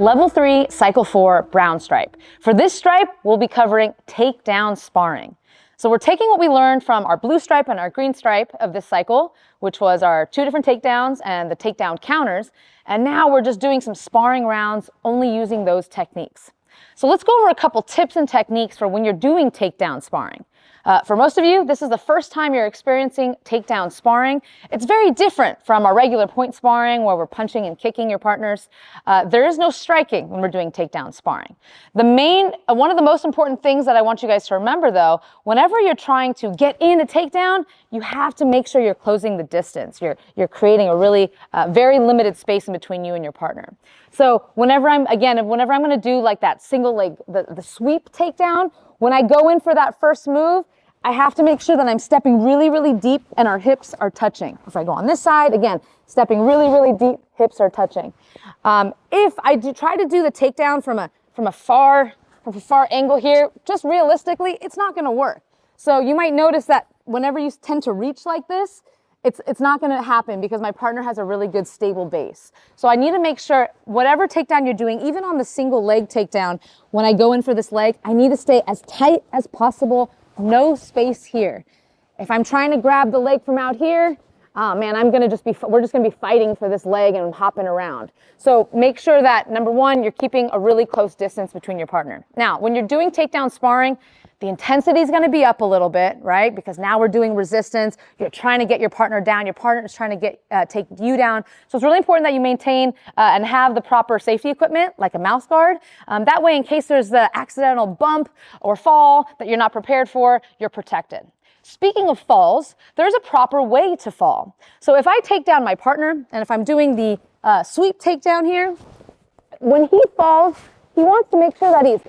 Level 3, Cycle 4, Brown Stripe. For this stripe, we'll be covering takedown sparring. So we're taking what we learned from our blue stripe and our green stripe of this cycle, which was our 2 different takedowns and the takedown counters, and now we're just doing some sparring rounds only using those techniques. So let's go over a couple tips and techniques for when you're doing takedown sparring. For most of you, this is the first time you're experiencing takedown sparring. It's very different from our regular point sparring where we're punching and kicking your partners. There is no striking when we're doing takedown sparring. One of the most important things that I want you guys to remember though, whenever you're trying to get in a takedown, you have to make sure you're closing the distance. You're creating a really very limited space in between you and your partner. So whenever I'm going to do like that single leg, the sweep takedown, when I go in for that first move, I have to make sure that I'm stepping really, really deep and our hips are touching. If I go on this side, again, stepping really, really deep, hips are touching. If I try to do the takedown from a far angle here, just realistically, it's not going to work. So you might notice that whenever you tend to reach like this, it's not going to happen because my partner has a really good stable base. So I need to make sure whatever takedown you're doing, even on the single leg takedown, when I go in for this leg, I need to stay as tight as possible, no space here. If I'm trying to grab the leg from out here, oh man, we're just going to be fighting for this leg and hopping around. So make sure that, number one, you're keeping a really close distance between your partner. Now, when you're doing takedown sparring, the intensity is going to be up a little bit, right? Because now we're doing resistance. You're trying to get your partner down. Your partner is trying to take you down. So it's really important that you maintain and have the proper safety equipment, like a mouth guard. That way, in case there's the accidental bump or fall that you're not prepared for, you're protected. Speaking of falls, there's a proper way to fall. So if I take down my partner, and if I'm doing the sweep takedown here, when he falls, he wants to make sure that he's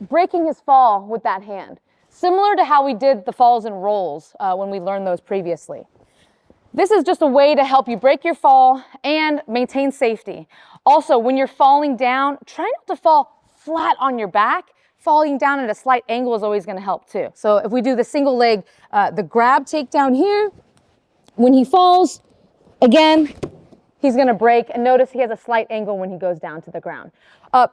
breaking his fall with that hand, similar to how we did the falls and rolls when we learned those previously. This is just a way to help you break your fall and maintain safety. Also, when you're falling down, try not to fall flat on your back. Falling down at a slight angle is always going to help too. So if we do the single leg, the grab takedown here, when he falls, again, he's going to break, and notice he has a slight angle when he goes down to the ground.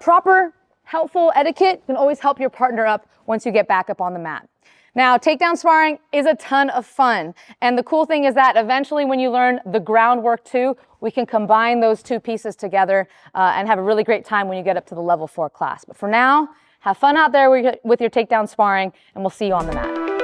Proper helpful etiquette can always help your partner up once you get back up on the mat. Now, takedown sparring is a ton of fun. And the cool thing is that eventually when you learn the groundwork too, we can combine those two pieces together and have a really great time when you get up to the level 4 class. But for now, have fun out there with your takedown sparring, and we'll see you on the mat.